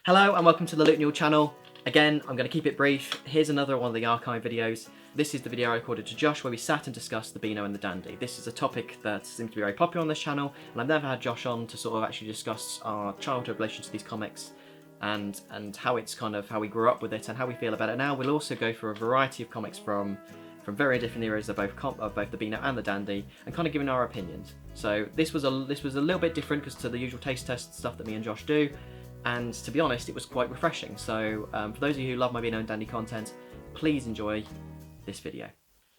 Hello and welcome to the Nyul channel. Again, I'm going to keep it brief. Here's another one of the archive videos. This is the video I recorded to Josh where we sat and discussed the Beano and the Dandy. This is a topic that seems to be very popular on this channel, and I've never had Josh on to sort of actually discuss our childhood relation to these comics and how it's kind of how we grew up with it and how we feel about it now. We'll also go through a variety of comics from very different eras of both the Beano and the Dandy, and kind of giving our opinions. So this was a little bit different because to the usual taste test stuff that me and Josh do. And to be honest, it was quite refreshing. So for those of you who love my Beano and Dandy content, please enjoy this video.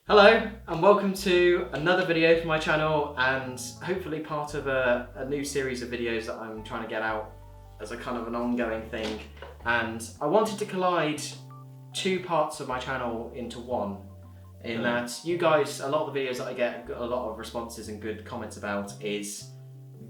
Hello, and welcome to another video for my channel, and hopefully part of a new series of videos that I'm trying to get out as a kind of an ongoing thing. And I wanted to collide two parts of my channel into one, in that you guys, a lot of the videos that I get a lot of responses and good comments about is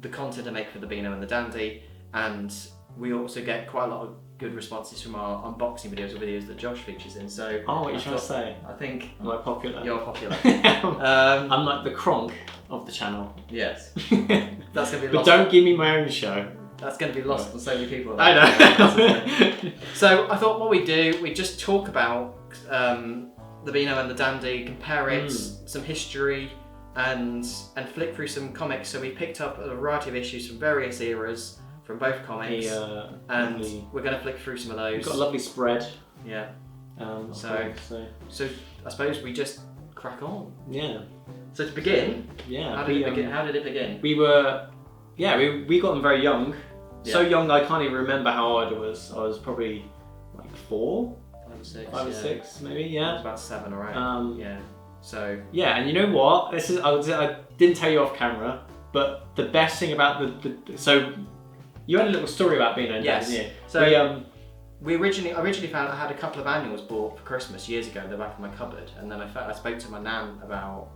the content I make for the Beano and the Dandy, and we also get quite a lot of good responses from our unboxing videos or videos that Josh features in. So, what are you trying to say? I think am I popular? You're popular. I'm like the Kronk of the channel. Yes. That's gonna be. But don't give me my own show. That's going to be lost on so many people. I know. So I thought what we'd do, we'd just talk about the Beano and the Dandy, compare it, some history, and flick through some comics. So we picked up a variety of issues from various eras, from both comics, and we're going to flick through some of those. We've got a lovely spread. Yeah. So I suppose we just crack on. Yeah. So to begin, yeah. How did it begin? We got them very young. Yeah. So young I can't even remember how old I was. I was probably like 4, 5 or 6 maybe. Yeah. I was about 7 or 8. Yeah. So. Yeah, and you know what? I didn't tell you off camera, but the best thing about so. You had a little story about Beano and Dandy, didn't you? So I originally found I had a couple of annuals bought for Christmas years ago in the back of my cupboard, and then I spoke to my nan about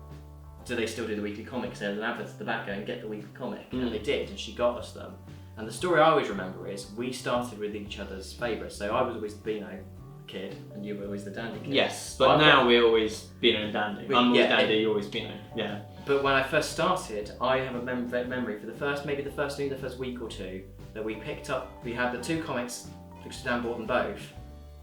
do they still do the weekly comics? There's an advert at the back, go and get the weekly comic, and they did, and she got us them. And the story I always remember is we started with each other's favourites. So I was always the Beano kid, and you were always the Dandy kid. Yes, but now we're always Beano and Dandy. I'm always Dandy, you're always Beano. Yeah. But when I first started, I have a memory for the first week or two that we picked up. We had the 2 comics because Dan bought them both,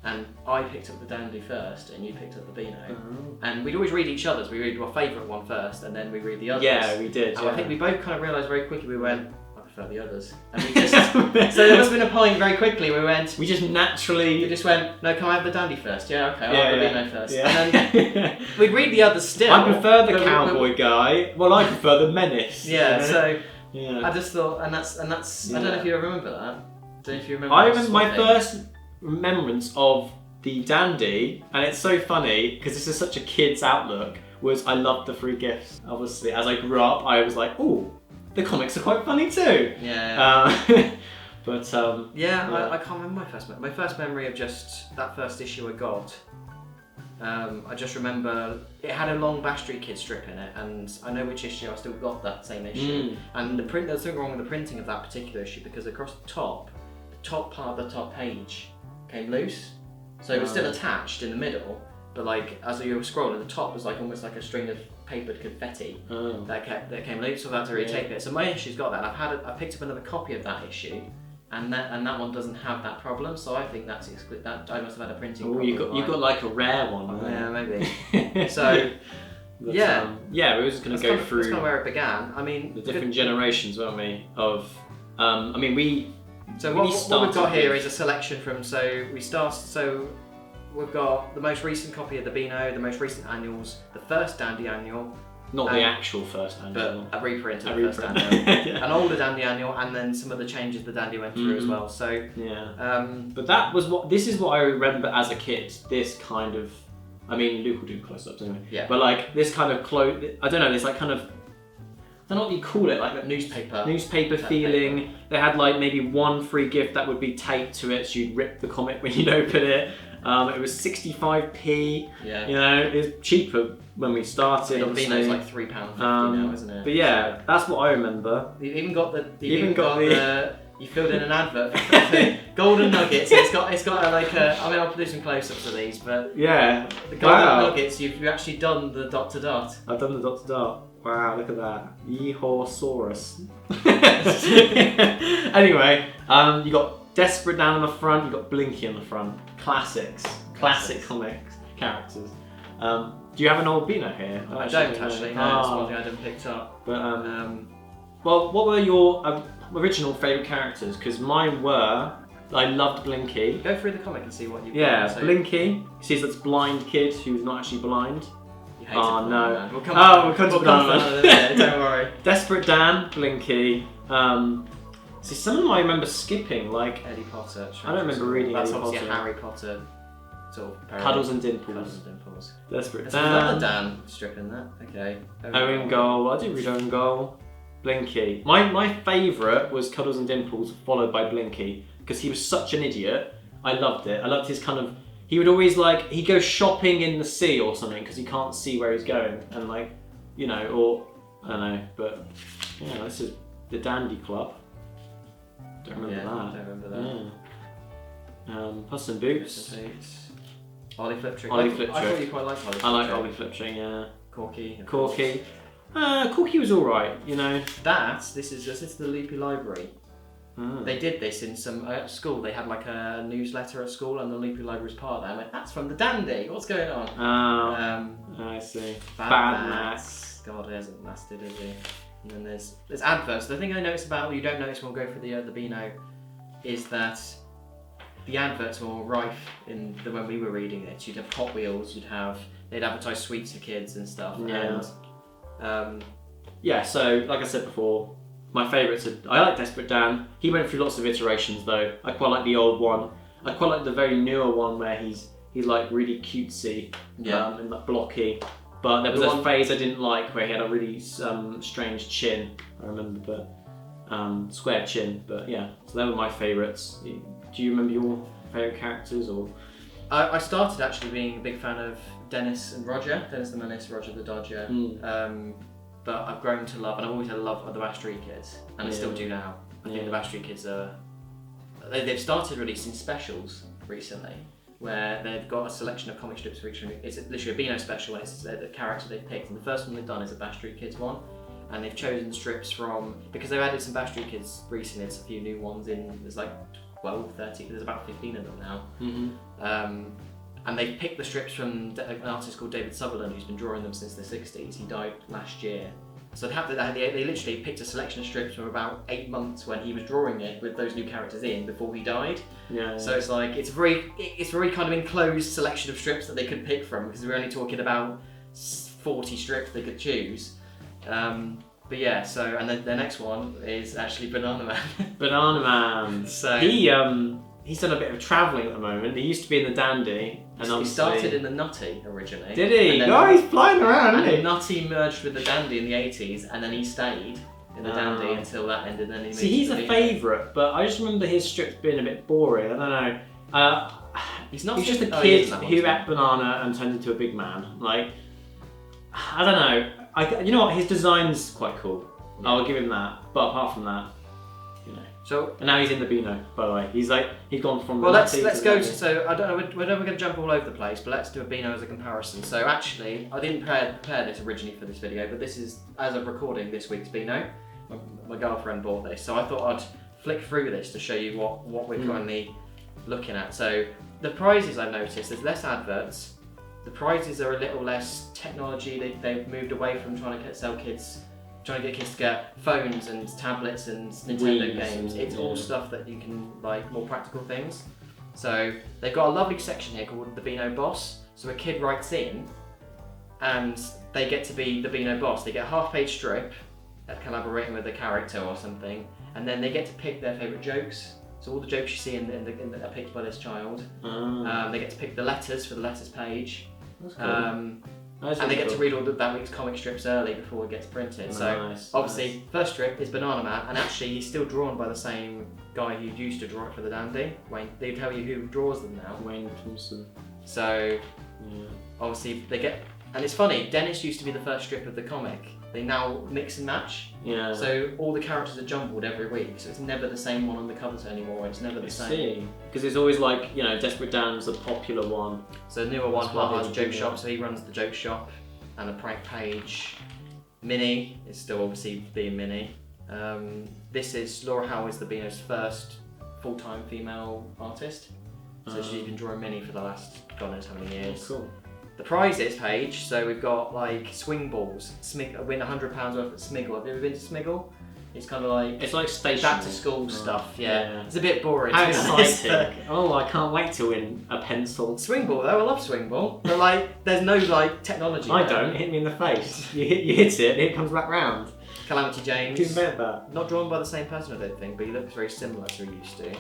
and I picked up the Dandy first, and you picked up the Beano. And we'd always read each other's. We read our favourite one first, and then we read the others. Yeah, we did. And I think we both kind of realised very quickly. We went, I prefer the others, and we just. So there must have been a point very quickly. We just naturally. We just went, no, can I have the Dandy first? Yeah, okay, I'll have the Beano first. Yeah. And then we'd read the others still. I prefer the cowboy guy. Well, I prefer the menace. Yeah. So. Yeah. I just thought, and that's. Yeah. I don't know if you remember that. I don't know if you remember. I remember my first remembrance of the Dandy, and it's so funny because this is such a kid's outlook. Was I loved the free gifts. Obviously, as I grew up, I was like, oh, the comics are quite funny too. Yeah. But I can't remember my first memory of just that first issue I got. I just remember it had a long Bash Street Kid strip in it, and I know which issue I still got that same issue. And there was something wrong with the printing of that particular issue because across the top part of the top page came loose, so it was still attached in the middle, but like as you were scrolling, the top was like almost like a string of papered confetti that came loose, so I had to retape it. So my issue's got that. I picked up another copy of that issue. And that one doesn't have that problem, so I think that I must have had a printing problem. You got like a rare one. Yeah, maybe. So but, we were just going to go through. That's kind of where it began. I mean, the different generations, weren't we? Of what we've got here is a selection from. We've got the most recent copy of the Beano, the most recent annuals, the first Dandy annual. Not the actual first annual. But a reprint of the first annual. An older Dandy annual, and then some of the changes the Dandy went through as well. So but this is what I remember as a kid. This kind of, Luke will do close-ups anyway. Yeah. But like this kind of I don't know. This like kind of, I don't know what you call it, like that newspaper feeling. Paper. They had like maybe one free gift that would be taped to it, so you'd rip the comic when you'd open it. It was 65p. Yeah. You know, it's cheaper when we started. Beano's like £3.50 now, isn't it? But yeah, that's what I remember. You even got you filled in an advert for golden nuggets. It's got I'll do some close-ups of these, but yeah, the golden nuggets. You've actually done the dot to dot. I've done the dot to dot. Wow, look at that. Yeehawsaurus. Anyway, you got Desperate Dan on the front, you've got Blinky on the front. Classic comics characters. Do you have an old Beano here? I don't actually, no, it's one thing I didn't pick up. But, well, what were your original favourite characters? Because mine were, I loved Blinky. Go through the comic and see what you've Yeah, got. So Blinky. He sees this blind kid who's not actually blind. you hate Oh, it, no. man. We'll come We'll come to Banana Man. Yeah, don't worry. Desperate Dan, Blinky. See, some of them I remember skipping, like Eddie Potter. I don't remember reading That's Eddie obviously Potter. a Harry Potter sort of parody. Cuddles and Dimples. Cuddles and Dimples. Desperate There's another Dan. Dan strip in that. Okay. Owen Goal. I did read Owen Goal. Blinky. My favourite was Cuddles and Dimples, followed by Blinky, because he was such an idiot. I loved it. I loved his kind of. He would always he'd go shopping in the sea or something because he can't see where he's going, and or I don't know, but yeah, this is the Dandy Club. Don't remember that. Don't remember that. Yeah. Puss in Boots. Ollie Fliptrick. Ollie I Fliptrick. thought you quite liked Ollie Fliptrick. I like Ollie Fliptrick, yeah. Corky. Corky. Corky was alright, you know. This is the Loopy Library. They did this in some at school. They had like a newsletter at school, and the Loopy Library was part of that. I went, that's from the Dandy. What's going on? I see. Bad Max. God, he hasn't lasted, has he? And then there's adverts. The thing I noticed about, you don't notice when we go for the Beano, is that the adverts were more rife when we were reading it. You'd have Hot Wheels. They'd advertise sweets for kids and stuff. Yeah. And, yeah. So like I said before, my favourites are. I like Desperate Dan. He went through lots of iterations though. I quite like the old one. I quite like the very newer one where he's like really cutesy, and like blocky. But there was a phase I didn't like where he had a really strange chin. I remember, but square chin. But yeah, so they were my favourites. Do you remember your favourite characters or? I started actually being a big fan of Dennis and Roger. Dennis the Menace, Roger the Dodger. But I've grown to love, and I've always had a love of the Bash Street Kids, and I still do now. I think the Bash Street Kids they've started releasing specials recently, where they've got a selection of comic strips for each. It's literally a Beano special, and it's the character they've picked. And the first one they've done is a Bash Street Kids one, and they've chosen strips because they've added some Bash Street Kids recently. There's a few new ones in. There's like 12, 13. There's about 15 of them now. And they've picked the strips from an artist called David Sutherland, who's been drawing them since the 60s. He died last year. So they literally picked a selection of strips from about 8 months when he was drawing it with those new characters in before he died. Yeah. So it's like it's very kind of enclosed selection of strips that they could pick from, because we're only talking about 40 strips they could choose. But yeah, so and then the next one is actually Banana Man. Banana Man. So he's done a bit of travelling at the moment. He used to be in the Dandy, and he started in the Nutty originally. Did he? He's flying around, isn't he? And Nutty merged with the Dandy in the 80s, and then he stayed in the Dandy until that ended. Then he's a favourite, but I just remember his strips being a bit boring. I don't know. He's just a kid who ate banana and turned into a big man. Like, I don't know. You know what? His design's quite cool. Yeah. I'll give him that. But apart from that, you know. So, and now he's in the Beano, by the way. He's gone from. Well, let's go to. So I don't know. We're never going to jump all over the place, but let's do a Beano as a comparison. So actually, I didn't prepare this originally for this video, but this is as of recording this week's Beano. My girlfriend bought this, so I thought I'd flick through this to show you what we're currently looking at. So the prizes I've noticed, there's less adverts. The prizes are a little less technology. They've moved away from trying to get kids to get phones and tablets and Nintendo games. It's all stuff that you can, like, more practical things. So they've got a lovely section here called the Beano Boss. So a kid writes in and they get to be the Beano Boss. They get a half-page strip collaborating with a character or something, and then they get to pick their favourite jokes. So all the jokes you see are picked by this child. They get to pick the letters for the letters page. That's cool. And they get to read all that week's comic strips early before it gets printed. Obviously, first strip is Banana Man, and actually he's still drawn by the same guy who used to draw it for the Dandy. Wayne, they tell you who draws them now. Wayne Thompson. So obviously they get, and it's funny. Dennis used to be the first strip of the comic. They now mix and match. Yeah. So all the characters are jumbled every week, so it's never the same one on the covers anymore. It's never the same. See, because it's always like, you know, Desperate Dan's the popular one. So the newer one, Haha's Joke Shop. So he runs the Joke Shop, and a prank page. Minnie is still obviously being Minnie. This is Laura Howard's the Beano's first full-time female artist. So she's been drawing mini for the last God knows how many years. Cool. The prizes page, so we've got like swing balls, win £100 worth at Smiggle. Have you ever been to Smiggle? It's kind of like stationary. back to school stuff, yeah. It's a bit boring. How to be honest, exciting! Oh, I can't wait to win a pencil. Swing ball though, I love swing ball. But like, there's no like technology. I don't. Hit me in the face. You hit it, and it comes back round. Calamity James. Who made that? Not drawn by the same person, I don't think, but he looks very similar to who he used to.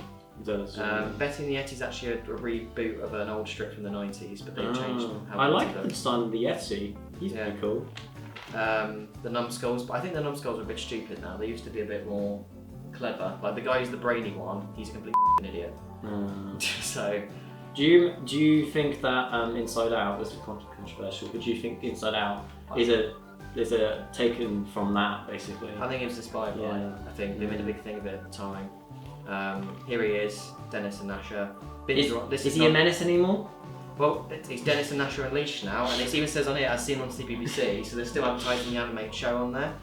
Betty and the Yeti's actually a reboot of an old strip from the 90s, but they've changed how I like Betty the looks. design of the Yeti. He's pretty cool. The numbskulls, but I think the numbskulls are a bit stupid now. They used to be a bit more clever. Like the guy who's the brainy one, he's a complete idiot. So, do you think that Inside Out, this is controversial, but do you think Inside Out is a taken from that basically? I think it was inspired by. I think they made a big thing of it at the time. Here he is, Dennis and Nasher. Is he a menace anymore? Well, it's Dennis and Nasher Unleashed now, and it even says on it as seen on CBBC, so they're still advertising the animated show on there.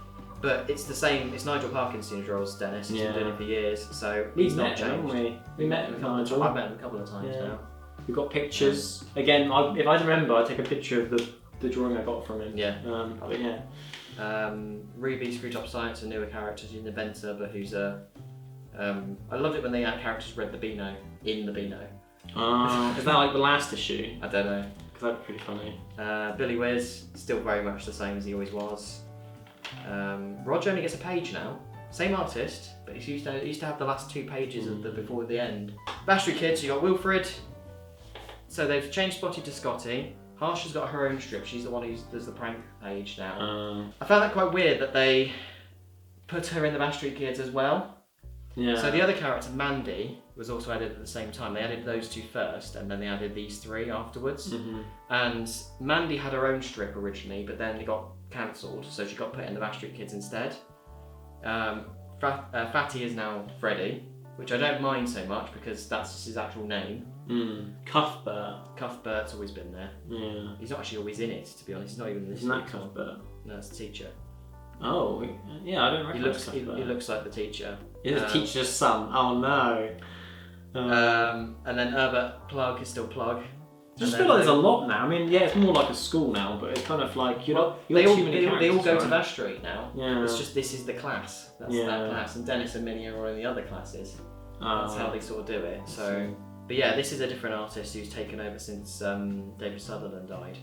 But it's the same, it's Nigel Parkinson who draws Dennis, he's been doing it for years, so he's not changed. We met him, Nigel. I've met him a couple of times now. We've got pictures. Again, if I remember, I'd take a picture of the drawing I got from him. Yeah. But yeah. Ruby, Screwjob Science, a newer character, she's an inventor, but who's a... I loved it when the characters read the Beano, in the Beano. Is that like the last issue? I don't know. Because that'd be pretty funny. Billy Wiz, still very much the same as he always was. Roger only gets a page now. Same artist, but he used to have the last 2 pages of before the end. Bastry Kids, you got Wilfred. So they've changed Spotty to Scotty. Harsha's got her own strip. She's the one who does the prank page now. I found that quite weird that they put her in the Bastry Kids as well. Yeah. So the other character, Mandy, was also added at the same time. They added those 2 first, and then they added these 3 afterwards. And Mandy had her own strip originally, but then it got cancelled, so she got put in the Backstreet Kids instead. Fatty is now Freddy, which I don't mind so much because that's his actual name. Cuthbert. Cuthbert's always been there. Yeah. He's not actually always in it, to be honest. He's not even in this. Isn't that Cuthbert? No, it's the teacher. Oh, yeah, I don't recognise He looks like the teacher. He's the teacher's son. Oh no. And then Herbert Plug is still Plug. I just feel like there's a lot now. I mean, yeah, it's more like a school now, but it's kind of like they all go to Vash Street now. Yeah. It's just this is the class. That's that class, and Dennis and Minnie are in the other classes. That's how they sort of do it. So, but yeah, this is a different artist who's taken over since David Sutherland died.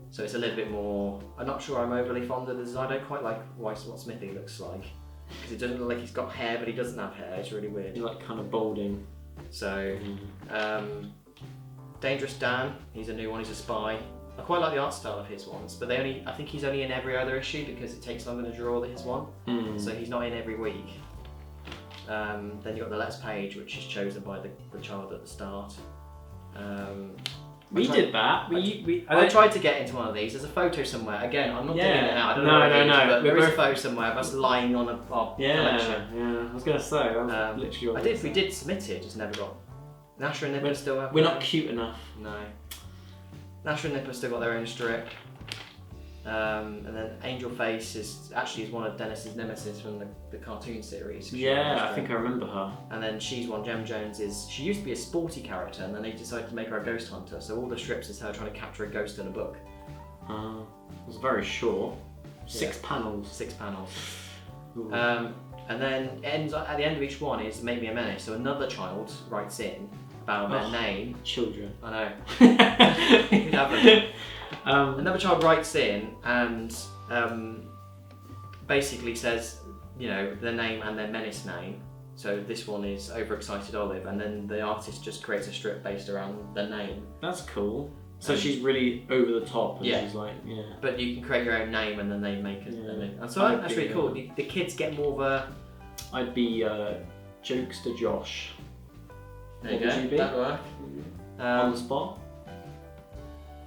So it's a little bit more. I'm not sure I'm overly fond of the design. I don't quite like what Smithy looks like because it doesn't look like he's got hair, but he doesn't have hair. It's really weird. He's like kind of balding. So, Dangerous Dan, he's a new one. He's a spy. I quite like the art style of his ones, but I think he's only in every other issue because it takes longer to draw his one. So he's not in every week. Then you've got the Let's page, which is chosen by the child at the start. We did that. I tried to get into one of these. There's a photo somewhere. Again, I'm not digging it out. I don't know where it is, but there is a photo somewhere of us lying on a collection. Yeah, I was going to say, that was literally we did submit it, just never got. Nasher and Nipper still have. We're not cute enough. No. Nasher and Nipper still got their own strip. And then Angel Face is one of Dennis's nemesis from the cartoon series. Yeah, I think I remember her. And then she's one. Gem Jones she used to be a sporty character, and then they decided to make her a ghost hunter. So all the strips is her trying to capture a ghost in a book. It was very short. 6 panels. 6 panels. And then it ends at the end of each one is Make Me a Menace. So another child writes in about their name. Children. I know. Who'd have them? Another child writes in and basically says, their name and their menace name. So this one is Overexcited Olive, and then the artist just creates a strip based around the name. That's cool. So she's really over the top, and she's like, But you can create your own name, and then they make it. And so I think that's really cool. The kids get more of a. I'd be Jokester Josh. There you go. Would you be? That'd work. On the spot.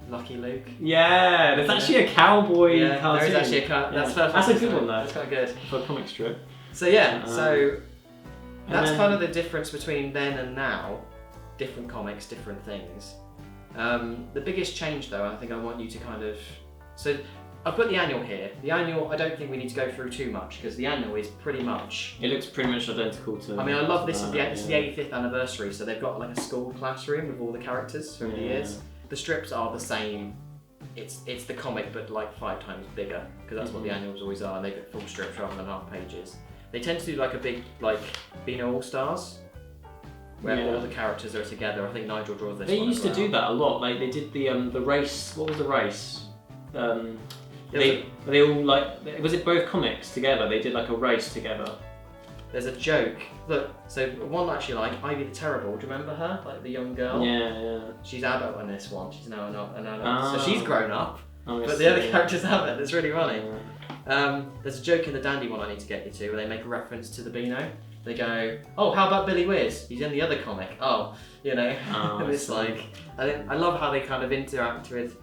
Lucky Luke. Yeah, there's actually a cowboy cartoon. There is actually a That's a good one though. That's quite good. For a comic strip. So that's kind of the difference between then and now. Different comics, different things. The biggest change though, I think I want you to kind of... So I've put the annual here. The annual, I don't think we need to go through too much because the annual is pretty much. It looks pretty much identical to. I mean, I love this. This is the 85th anniversary, so they've got like a school classroom with all the characters from the years. The strips are the same. It's the comic, but like 5 times bigger because that's what the annuals always are. And they get full strips rather than half pages. They tend to do like a big like Beano All Stars, where all the characters are together. I think Nigel draws this. They one used as to do well. that a lot. Like they did the race. What was the race? They all like. Was it both comics together? They did like a race together. There's a joke. Look, so one actually like Ivy the Terrible. Do you remember her? Like the young girl. Yeah. She's adult in this one. She's now not an adult. Oh. So she's grown up. Oh, But the other characters haven't. It's really funny. Yeah. There's a joke in the Dandy one I need to get you to where they make a reference to the Beano. They go, "Oh, how about Billy Whiz? He's in the other comic." Oh, you know. Oh, It's like I love how they kind of interact with.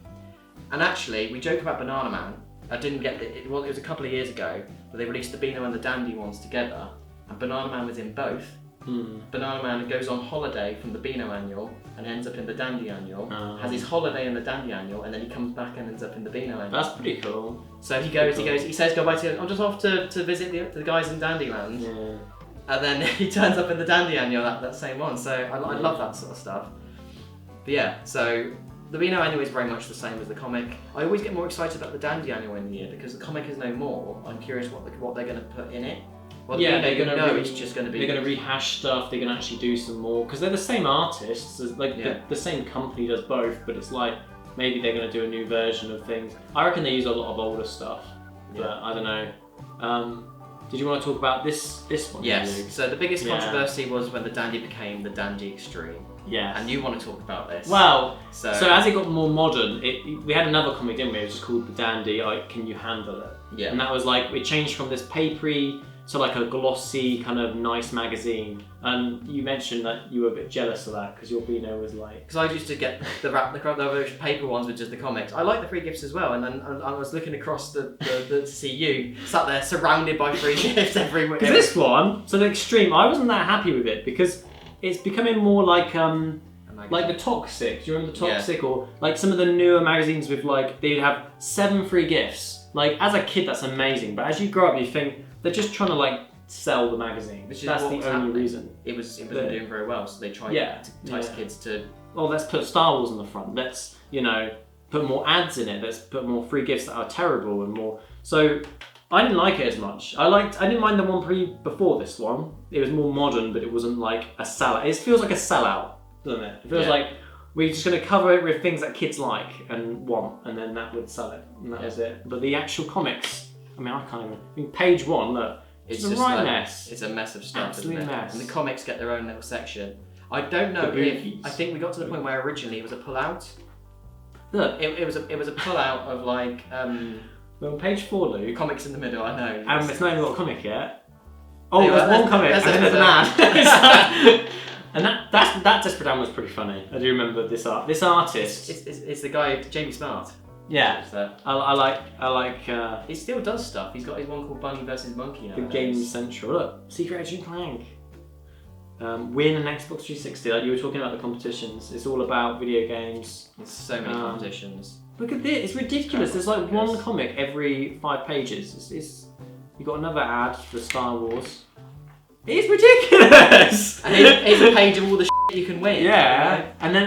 And actually, we joke about Banana Man. I didn't get it. Well, it was a couple of years ago, but they released the Beano and the Dandy ones together, and Banana Man was in both. Banana Man goes on holiday from the Beano annual and ends up in the Dandy annual. Has his holiday in the Dandy annual, and then he comes back and ends up in the Beano annual. That's pretty cool. So he says goodbye to. I'm just off to visit the guys in Dandyland. Yeah. And then he turns up in the Dandy annual, that same one. So I love that sort of stuff. But yeah, so the Beano annual is very much the same as the comic. I always get more excited about the Dandy annual in the year because the comic is no more. I'm curious what they're going to put in it. Well, Yeah, they're going to know it's just going to be. They're going to rehash stuff. They're going to actually do some more because they're the same artists. Like the same company does both, but it's like maybe they're going to do a new version of things. I reckon they use a lot of older stuff, but I don't know. Did you want to talk about this one? Yes. Luke? So the biggest controversy was when the Dandy became the Dandy Extreme. Yeah. And you want to talk about this? Well, so as it got more modern, we had another comic, didn't we? It was just called The Dandy. Can you handle it? Yeah. And that was like it changed from this papery to like a glossy kind of nice magazine. And you mentioned that you were a bit jealous of that because your Beano was like. Because I used to get the paper ones with just the comics. I like the free gifts as well, and then I was looking across to see you sat there surrounded by free gifts everywhere. Because this one, so the Extreme, I wasn't that happy with it because it's becoming more like the Toxic. Do you remember the Toxic? Yeah. Or like some of the newer magazines with like they'd have 7 free gifts. Like as a kid, that's amazing, but as you grow up, you think they're just trying to like sell the magazine. That's the only reason. It wasn't doing very well, so they tried to entice kids to. Well, let's put Star Wars on the front. Let's put more ads in it. Let's put more free gifts that are terrible and more. So I didn't like it as much. I didn't mind the one before this one. It was more modern, but it wasn't like a sellout. It feels like a sellout, doesn't it? It feels like we're just going to cover it with things that kids like and want, and then that would sell it, and that was it. But the actual comics, I mean, I can't even. I mean, page 1, look, it's a right mess. It's a mess of stuff, Absolute isn't it? mess. And the comics get their own little section. I don't know if I think we got to the point where originally it was a pull-out. Look, it was a pull-out of like. Well, on page 4, Luke. Comics in the middle, I know. It's not even got a comic yet. Oh, Yeah, there's one comic, and then there's an ad. And that Desperate Dan was pretty funny. I do remember this artist. It's the guy, Jamie Smart. Yeah. I like. He still does stuff. He's got his one called Bunny vs Monkey now. The Game Central. Look, Secret Agent Clank. Win an Xbox 360. Like you were talking about the competitions. It's all about video games. There's so many competitions. Look at this. It's ridiculous. There's like one comic every 5 pages. You got another ad for Star Wars. It's ridiculous. And here's a page of all the shit you can win. Yeah. You know? And then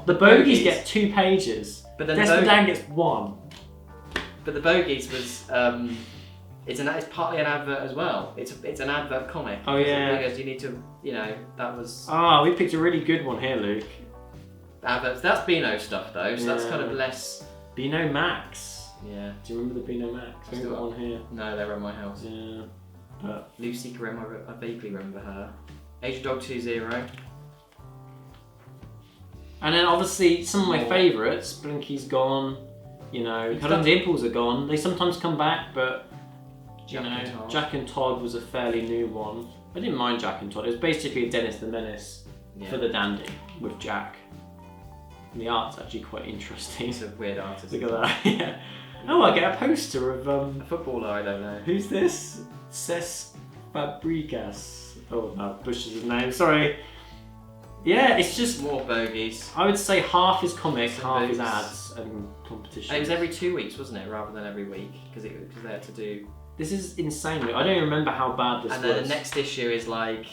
the bogies get 2 pages. But then Desperate Dan gets 1. But the bogies was it's partly an advert as well. It's an advert comic. Oh yeah. Because you need to that was. We picked a really good one here, Luke. Adverts. That's Beano stuff though, so that's kind of less. Beano Max. Yeah. Do you remember the Beano Max? We've got one here. No, they were at my house. Yeah. But Lucy Grimm, I vaguely remember her. Age of Dog 20. And then obviously some of my favourites. Blinky's gone. Helen Dimples are gone. They sometimes come back, but Jack and Todd was a fairly new one. I didn't mind Jack and Todd. It was basically a Dennis the Menace for the Dandy with Jack. And the art's actually quite interesting. It's a weird artist. Look at that. Yeah. Oh, I get a poster of a footballer. I don't know. Who's this? Cesc Fabregas. Oh, no, Bush is his name. Sorry. Yeah, it's just more bogies. I would say half is comic, Some half is boots. ads and competition. And it was every 2 weeks, wasn't it, rather than every week, because they had to do. This is insane. I don't even remember how bad this was. And then the next issue is like,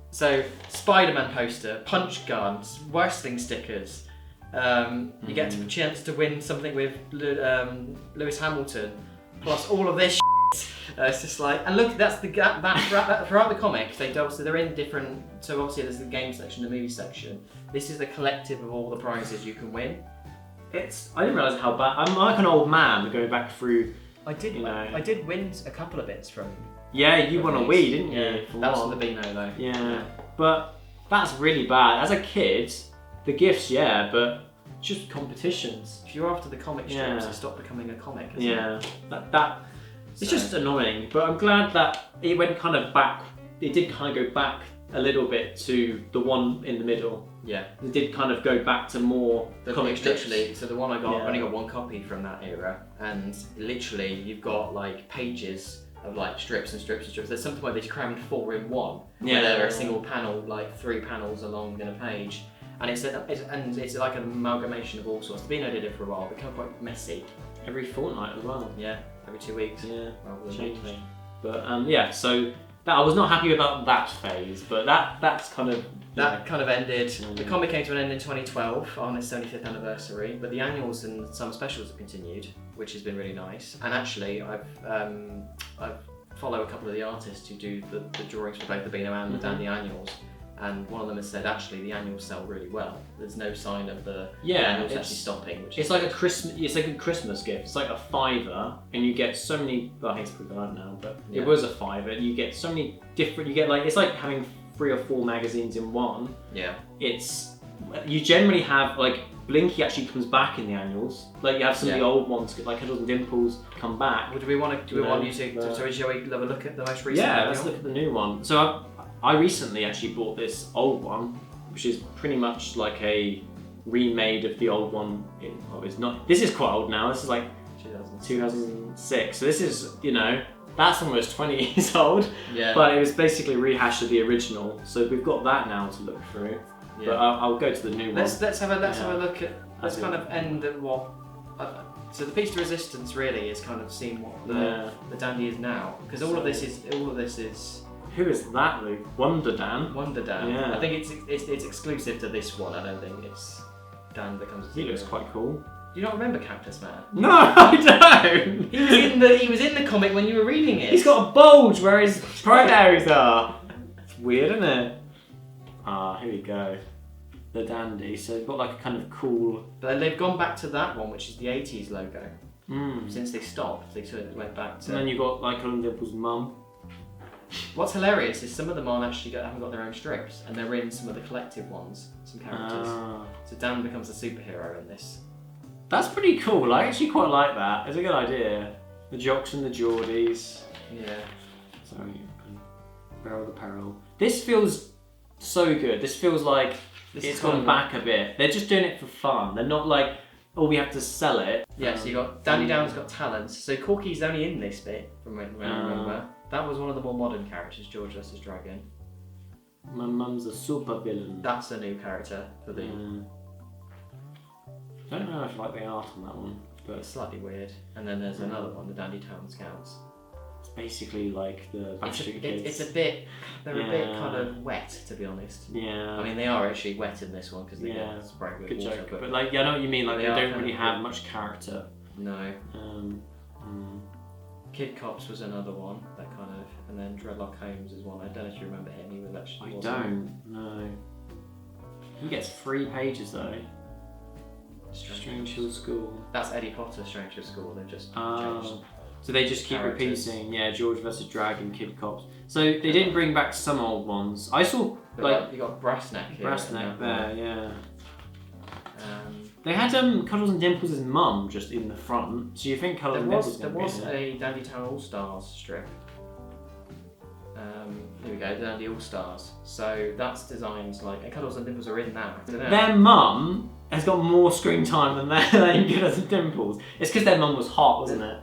so Spider-Man poster, punch guns, wrestling stickers. You get a chance to win something with Lewis Hamilton, plus all of this. It's just like, and look, that's the gap. That throughout the comics, they're in different. So obviously, there's the game section, the movie section. This is the collective of all the prizes you can win. I didn't realise how bad. I'm like an old man going back through. I did win a couple of bits from. Yeah, you won a Wii, didn't you? Yeah, that's on the Beano though. Yeah, but that's really bad. As a kid, the gifts, yeah, but just competitions. If you're after the comic strips, it stopped becoming a comic. It's just annoying. But I'm glad that it went kind of back. It did kind of go back a little bit to the one in the middle. Yeah. It did kind of go back to more the comic strips. Literally, so the one I got, I only got one copy from that era, and literally you've got like pages of like strips and strips and strips. There's something where they crammed 4 in one. Yeah. Where they're a single panel, like 3 panels along in a page. And it's like an amalgamation of all sorts. The Beano did it for a while, became quite messy. Every fortnight as well. Yeah, every 2 weeks. Yeah, rather than changed. weekly. But yeah, so that I was not happy about that phase, but that's kind of kind of ended. The comic came to an end in 2012 on its 75th anniversary, but the annuals and some specials have continued, which has been really nice. And actually, I've follow a couple of the artists who do the drawings for both the Beano and the Dandy annuals. And one of them has said, actually, the annuals sell really well. There's no sign of the annuals actually stopping. Which it's like a Christmas. It's like a Christmas gift. It's like a £5, and you get so many. Well, I hate to put that out now, but it was a £5, and you get so many different. You get like it's like having 3 or 4 magazines in one. Yeah. You generally have like Blinky actually comes back in the annuals. Like you have some of the old ones, like Cuddles and Dimples, come back. Well, do we want you to? So shall we have a look at the most recent? Yeah, let's look at the new one. So I recently actually bought this old one, which is pretty much like a remade of the old one. It's not. This is quite old now. This is like 2006. So this is, that's almost 20 years old. Yeah. But it was basically rehashed of the original. So we've got that now to look through. Yeah. But I'll go to the new one. Let's have a look at. Let's kind of end at what. So the piece de resistance really is kind of seeing what the Dandy is now, because all of this is. Who is that, Luke? Wonder Dan. Wonder Dan. Yeah. I think it's exclusive to this one. I don't think it's Dan that comes. He looks quite cool. Do you not remember Cactus Man? No, I don't. He was in the comic when you were reading it. He's got a bulge where his primaries are. It's weird, isn't it? Here we go. The Dandy. So they've got like a kind of cool. But they've gone back to that one, which is the '80s logo. Since they stopped, they sort of went back to. And then you've got like Cuddles and Dimples' mum. What's hilarious is some of them haven't got their own strips, and they're in some of the collective ones, some characters. So Dan becomes a superhero in this. That's pretty cool. I actually quite like that. It's a good idea. The Jocks and the Geordies. Yeah. Sorry. Barrel the Peril. This feels so good. This feels like it's gone back a bit. They're just doing it for fun. They're not like, oh, we have to sell it. Yeah, so you got Dandy Down's got talents. So Corky's only in this bit, from when I remember. That was one of the more modern characters, George vs. Dragon. My mum's a super villain. That's a new character for the. I don't know if I like the art on that one, but it's slightly weird. And then there's another one, the Dandy Town Scouts. It's basically like the Backstreet Kids. It's a bit. They're a bit kind of wet, to be honest. Yeah. I mean, they are actually wet in this one because they get sprayed with water. Joke. But like, I know what you mean. Like, they don't really have much character. No. Kid Cops was another one, that kind of, and then Dreadlock Holmes is one. I don't know if you remember him. He was actually. I don't. No. He gets 3 pages though. Strange Hill School. That's Eddie Potter's Strange Hill School. They've just changed. So they just keep repeating. Yeah, George vs. Dragon, Kid Cops. So they didn't bring back some old ones. I saw like you got Brassneck here. Brassneck there, yeah. They had Cuddles and Dimples' mum just in the front. So you think Cuddles and Dimples? There was a Dandy Town All Stars strip. Here we go, the Dandy All Stars. So that's designed like, and Cuddles and Dimples are in that. Their mum has got more screen time than Cuddles and Dimples. It's because their mum was hot, wasn't it?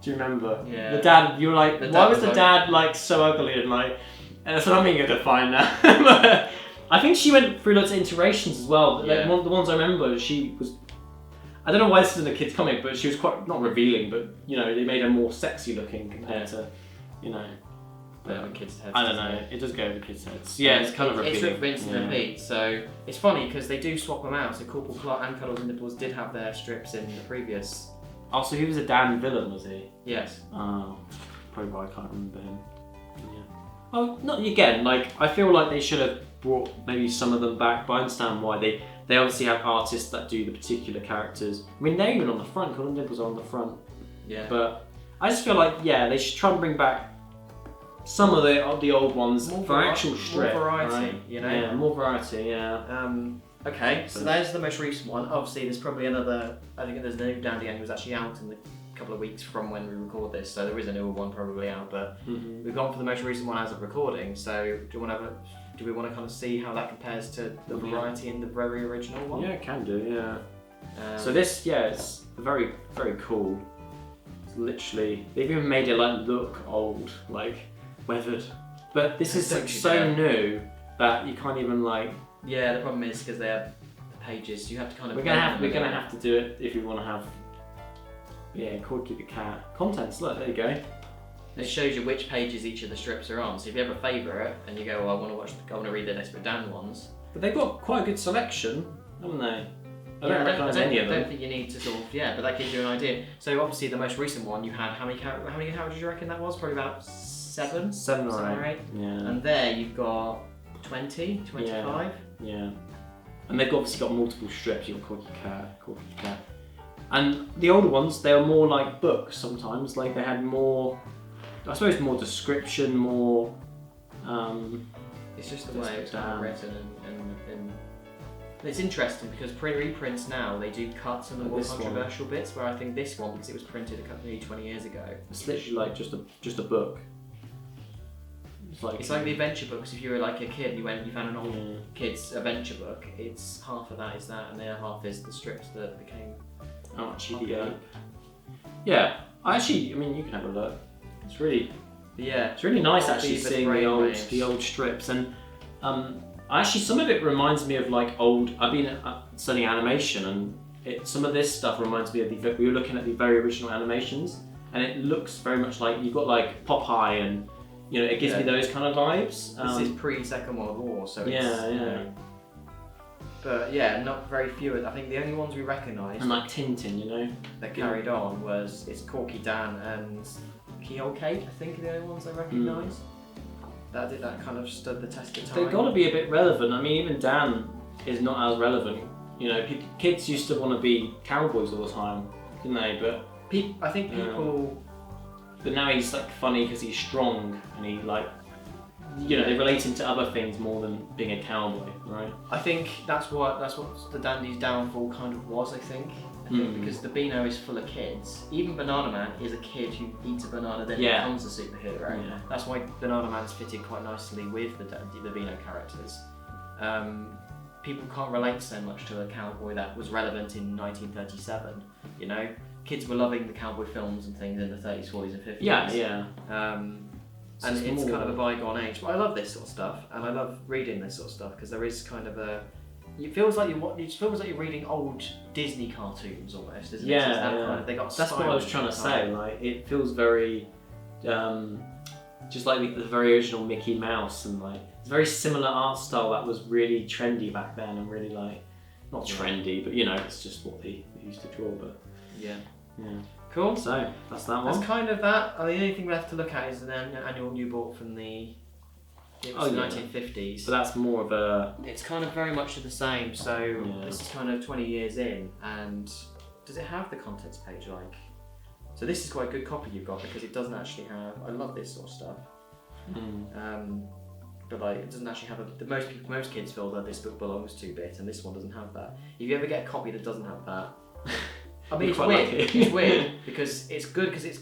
Do you remember? Yeah. The dad, you were like, why was the dad like so ugly and like? And that's what I'm going to find now. I think she went through lots of iterations as well. Yeah. Like the ones I remember, she was. I don't know why this isn't a kid's comic, but she was quite not revealing, but you know they made her more sexy looking compared to, you know. Over kids' heads. I don't know. It does go over kids' heads. Yeah, it's kind of revealing. It's rinse and repeat. So it's funny because they do swap them out. So Corporal Clark and Cuddles and Nibbles did have their strips in the previous. Oh, so he was a Dan villain, was he? Yes. Oh, probably why I can't remember him. Yeah. Oh, not again. Like I feel like they should have brought maybe some of them back, but I understand why they obviously have artists that do the particular characters. I mean, they're even on the front. Cuddles and Nibbles are on the front. Yeah. But I just feel like they should try and bring back some of the old ones for actual strip. More variety, right? you know. Yeah, more variety. Yeah. Okay, so there's the most recent one. Obviously, there's probably another. I think there's a new Dandy and was actually out in the couple of weeks from when we record this, so there is a newer one probably out. But we've gone for the most recent one as of recording. So do we want to kind of see how that compares to the variety in the very original one? Yeah, can do. Yeah. So this, it's very very cool. It's literally they've even made it like look old, like weathered. But this is like so new that you can't even like. Yeah, the problem is because they have the pages. You have to kind of. We're gonna have to do it if we want to have. Yeah, Corky the cat contents. Look, there you go. It shows you which pages each of the strips are on. So if you have a favourite and you go, I want to read the Desperate Dan ones. But they've got quite a good selection, haven't they? I don't recognise any of them. I don't think you need to sort of but that gives you an idea. So obviously the most recent one you had how many characters do you reckon that was? Probably about 7 or 8. Yeah. And there you've got 20, 25. Yeah. And they've obviously got multiple strips. You've got Corky Cat. And the older ones, they were more like books sometimes. Like they had more, I suppose, more description, more. It's just the way it's kind of written and it's interesting because reprints now they do cuts and the more controversial bits. Where I think this one, because it was printed nearly 20 years ago, it's literally like just a book. It's like the adventure books. If you were like a kid, you found an old kid's adventure book. It's half of that is that, and the other half is the strips that became. Yeah. I mean, you can have a look. It's really. Yeah. It's really nice actually seeing the old strips, and actually some of it reminds me of like old. I've been studying animation, and some of this stuff reminds me of we were looking at the very original animations, and it looks very much like you've got like Popeye and. You know, it gives me those kind of vibes. This is pre-Second World War, so it's... Yeah. But yeah, not very few. I think the only ones we recognised... And like Tintin, you know? That carried on it's Corky Dan and Keyhole Kate, I think are the only ones I recognise. That kind of stood the test of time. They've got to be a bit relevant. I mean, even Dan is not as relevant. You know, kids used to want to be cowboys all the time, didn't they? But I think people... But now he's like funny because he's strong and he like, you know, they relate him to other things more than being a cowboy, right? I think that's what the Dandy's downfall kind of was. I think because the Beano is full of kids. Even Banana Man is a kid who eats a banana then becomes a superhero. Yeah. That's why Banana Man's fitted quite nicely with the Beano characters. People can't relate so much to a cowboy that was relevant in 1937. You know. Kids were loving the cowboy films and things in the 30s, 40s and 50s. Yeah. And it's kind of a bygone age. But I love this sort of stuff, and I love reading this sort of stuff because there is kind of it feels like you're reading old Disney cartoons almost, isn't it? Yeah. They got. That's what I was trying to say. Like it feels very, just like the very original Mickey Mouse, and like it's a very similar art style that was really trendy back then, and really like not trendy, but you know, it's just what they used to draw, but. Yeah. Cool. So that's that one. That's kind of that. The only thing left to look at is an annual new book from the 1950s. But that's more of a. It's kind of very much the same. So this is kind of 20 years in, and does it have the contents page like? So this is quite a good copy you've got because it doesn't actually have. I love this sort of stuff. But like it doesn't actually have most kids feel that this book belongs to bit, and this one doesn't have that. If you ever get a copy that doesn't have that. I mean, it's weird. It's weird because it's good because it's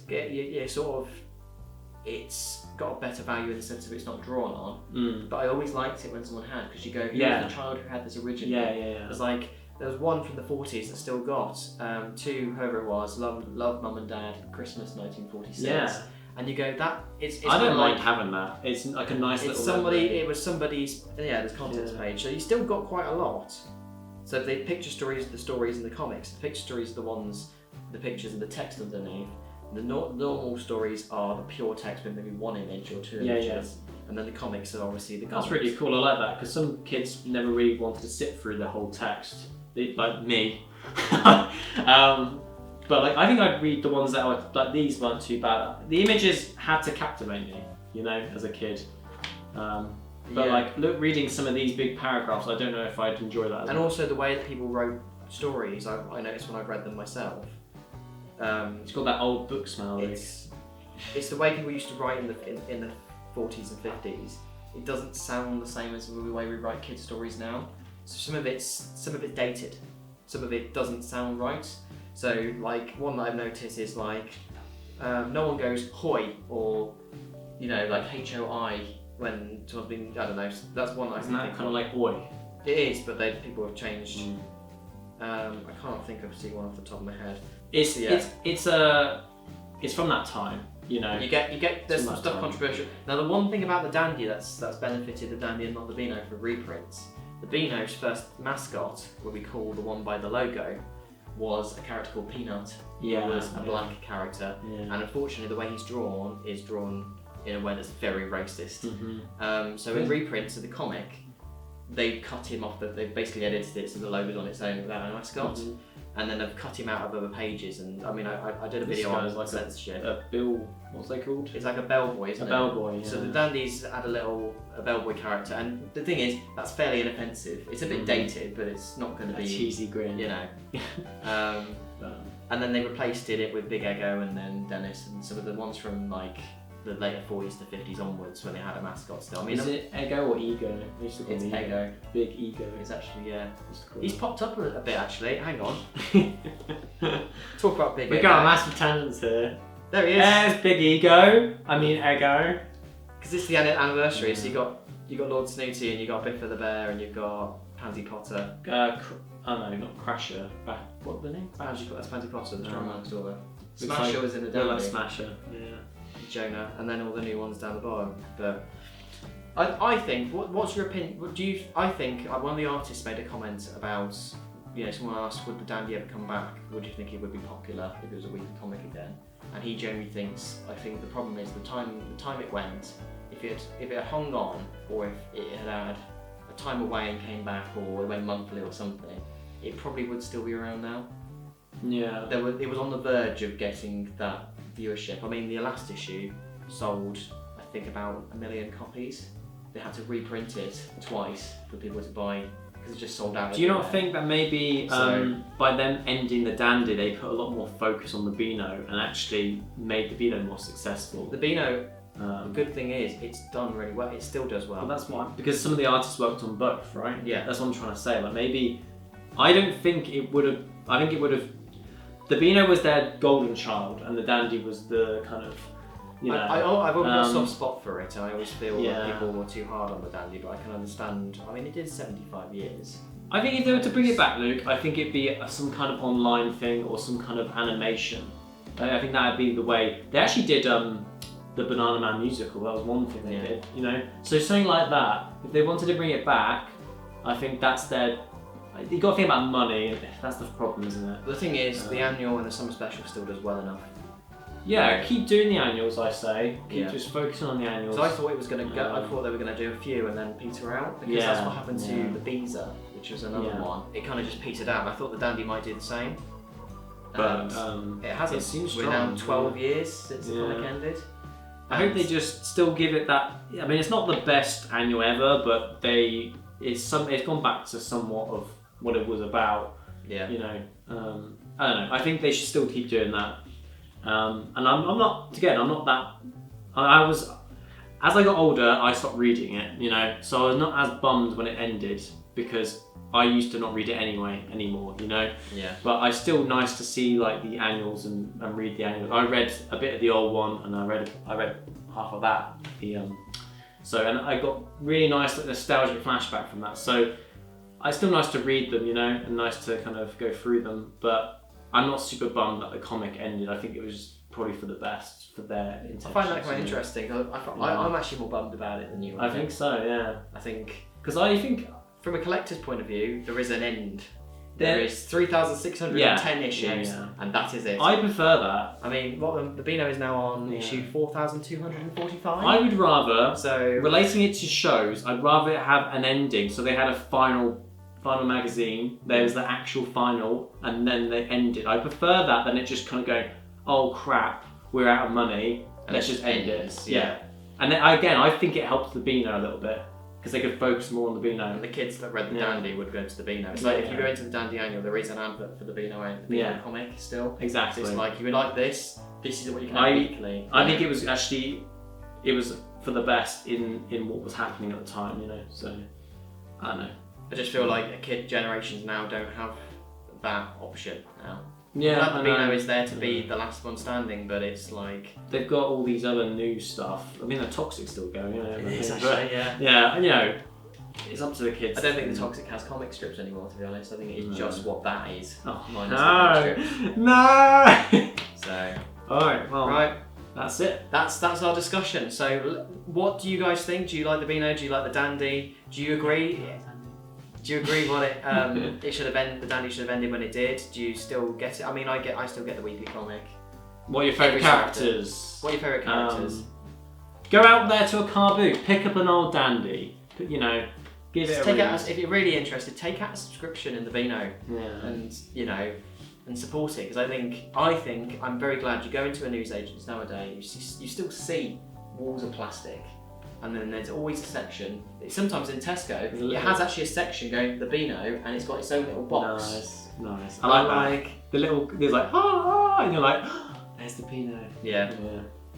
it's got a better value in the sense of it's not drawn on. But I always liked it when someone had because you go, who was the child who had this originally? Yeah. It's like there was one from the 40s that still got 2, whoever it was, Love Mum and Dad, Christmas 1946. Yeah. and you go, that it's I don't like, mind having that. It's like a nice it's little somebody. memory. It was somebody's. Yeah, there's contents page. So you still got quite a lot. So the picture stories are the stories in the comics. The picture stories are the ones, the pictures and the text underneath. The normal stories are the pure text with maybe one image or two images. And then the comics are obviously the comics. That's really cool. I like that because some kids never really wanted to sit through the whole text, like me. But like I think I'd read the ones that were like these weren't too bad. The images had to captivate me, you know, as a kid. But like reading some of these big paragraphs, I don't know if I'd enjoy that. And also the way that people wrote stories, I noticed when I read them myself. It's got that old book smell. It's the way people used to write in the 40s and 50s. It doesn't sound the same as the way we write kids' stories now. So some of it's dated, some of it doesn't sound right. So like one that I've noticed is like no one goes hoi or you know like HOI when someone's been, I don't know. That's one that Isn't that kind of like oi? It is, but people have changed. I can't think of one off the top of my head. It's from that time. You know, you get there's some stuff controversial. Now the one thing about the Dandy that's benefited the Dandy and not the Beano for reprints, the Beano's first mascot, what we call the one by the logo, was a character called Peanut. He was a black character, and unfortunately the way he's drawn is drawn in a way that's very racist. So in reprints of the comic, they cut him off. They basically edited it so the logo's on its own without a mascot. And then they've cut him out of other pages, and I mean, I did a video on like censorship. What's they called? It's like a bellboy, isn't it? A bellboy, yeah. So the Dandies had a bellboy character, and the thing is, that's fairly inoffensive. It's a bit dated, but it's not going to be... cheesy grin. You know. And then they replaced it with Big Ego and then Dennis, and some of the ones from like the later 40s to 50s onwards when they had a mascot still. I mean, is it Ego or Ego? It's Ego. Big Ego. It's actually, He's popped up a bit actually, hang on. Talk about Big Ego. We've got a massive tangents here. There he is. There's Big Ego. I mean Ego. Because this is the anniversary, so you got Lord Snooty and you got Biffa the Bear and you've got Pansy Potter. Oh no, not Crasher. What's the name? That's Pansy Potter, the strongman's daughter. Smasher Smasher was in the Dandy. like Smasher. Yeah. Jonah, and then all the new ones down the bottom. But I think, what's your opinion? I think one of the artists made a comment about, you know, someone asked, would the Dandy ever come back? Would you think it would be popular if it was a weekly comic again? And he generally thinks, I think the problem is the time it went. If it had hung on, or if it had a time away and came back, or it went monthly or something, it probably would still be around now. Yeah. It was on the verge of getting that viewership. I mean, the last issue sold, I think, about 1 million copies. They had to reprint it twice for people to buy because it just sold out. Do you not think that maybe by them ending the Dandy, they put a lot more focus on the Beano and actually made the Beano more successful? The Beano, the good thing is, it's done really well. It still does well. Well, that's why, because some of the artists worked on both, right? Yeah. That's what I'm trying to say. Like maybe, I don't think it would have. I think it would have. The Beano was their golden child, and the Dandy was the kind of, you know. I've always got a soft spot for it, and I always feel Yeah. that people were too hard on the Dandy, but I can understand. I mean, it did 75 years. I think if they were to bring it back, Luke, I think it'd be some kind of online thing or some kind of animation. I think that'd be the way. They actually did the Banana Man musical. That was one thing they did, you know. So something like that. If they wanted to bring it back, I think that's their. You got to think about money. That's the problem, isn't it? The thing is, the annual and the summer special still does well enough. Yeah, keep doing the annuals, I say. Keep just focusing on the annuals. So I thought it was going to go. I thought they were going to do a few and then peter out because that's what happened to the Beezer, which was another one. It kind of just petered out. I thought the Dandy might do the same, but it hasn't. It seems We're now 12 years since the comic ended. I hope they just still give it that. I mean, it's not the best annual ever, but it's gone back to somewhat of what it was about. Yeah. You know, I don't know. I think they should still keep doing that. And I'm not that. I was, as I got older, I stopped reading it. You know, so I was not as bummed when it ended because I used to not read it anymore. You know. Yeah. But I still nice to see like the annuals and read the annuals. I read a bit of the old one and I read half of that. And I got really nice nostalgic flashback from that. So it's still nice to read them, you know, and nice to kind of go through them. But I'm not super bummed that the comic ended. I think it was probably for the best for their intentions. I find that quite interesting. I'm actually more bummed about it than you are. I think so, yeah. I think because I think from a collector's point of view, there is an end. There is 3,610 issues, and that is it. I prefer that. I mean, what the Beano is now on issue 4,245. I would rather, so relating it to shows, I'd rather it have an ending. So they had a final magazine. There was the actual final, and then they ended. I prefer that than it just kind of going, oh crap, we're out of money. Let's just end it. Yeah. And then again, I think it helps the Beano a little bit. Because they could focus more on the Beano. And the kids that read the Dandy would go into the Beano. It's like if you go into the Dandy Annual, there is an advert for the Beano comic still. Exactly. So it's like, if you like this is what you can have weekly. I think it was actually, it was for the best in what was happening at the time, you know, so, I don't know. I just feel like generations now don't have that option now. Yeah, the Beano is there to be the last one standing, but it's like they've got all these other new stuff. I mean, the Toxic's still going, you know. It's actually, yeah, and you know, it's up to the kids. I don't think the Toxic has comic strips anymore, to be honest. I think it's just what that is. Oh, No. So, all right, well, right, that's it. That's our discussion. So, what do you guys think? Do you like the Beano? Do you like the Dandy? Do you agree? Do you agree what it should have ended? The Dandy should have ended when it did. Do you still get it? I mean, I still get the weekly comic. What are your favourite characters? What are your favourite characters? Go out there to a car boot, pick up an old Dandy. You know, give it a read. If you're really interested, take out a subscription in the Beano, and you know, and support it. Because I think I'm very glad you go into a newsagent's nowadays. You still see walls of plastic. And then there's always a section, sometimes in Tesco, it has actually a section going to the Beano and it's got its own little box. Nice. I like the little, there's like, and you're like, there's the Beano. Yeah.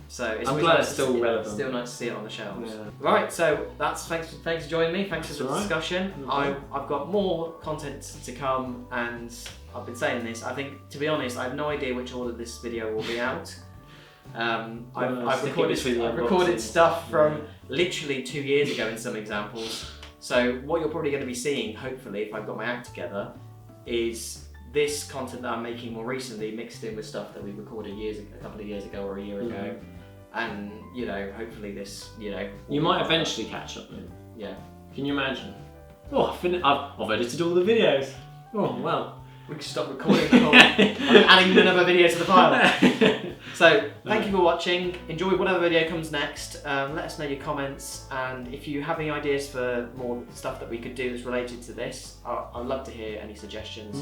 So it's I'm glad it's still relevant. Still nice to see it on the shelves. Yeah. Right, so thanks for joining me, thanks for the discussion. I've got more content to come, and I've been saying this, I think, to be honest, I have no idea which order this video will be out. I've recorded stuff from literally 2 years ago in some examples. So what you're probably going to be seeing, hopefully, if I've got my act together, is this content that I'm making more recently mixed in with stuff that we recorded a couple of years ago or a year ago. And, you know, hopefully this, you know... You might eventually catch up with. Yeah. Can you imagine? Oh, I've edited all the videos. Oh, well. We can stop recording the whole... I'm adding another video to the file. So, thank you for watching. Enjoy whatever video comes next. Let us know your comments, and if you have any ideas for more stuff that we could do that's related to this, I'd love to hear any suggestions.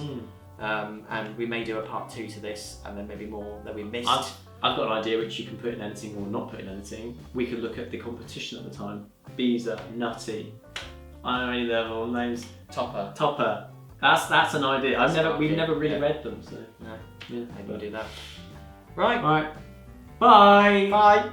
And we may do a part 2 to this, and then maybe more that we missed. I've got an idea which you can put in editing or not put in editing. We could look at the competition at the time. Beezer, Nutty, I don't know any of their names. Topper. That's an idea. We've never really read them, so no. Yeah, maybe we'll do that. Right. Bye. Bye.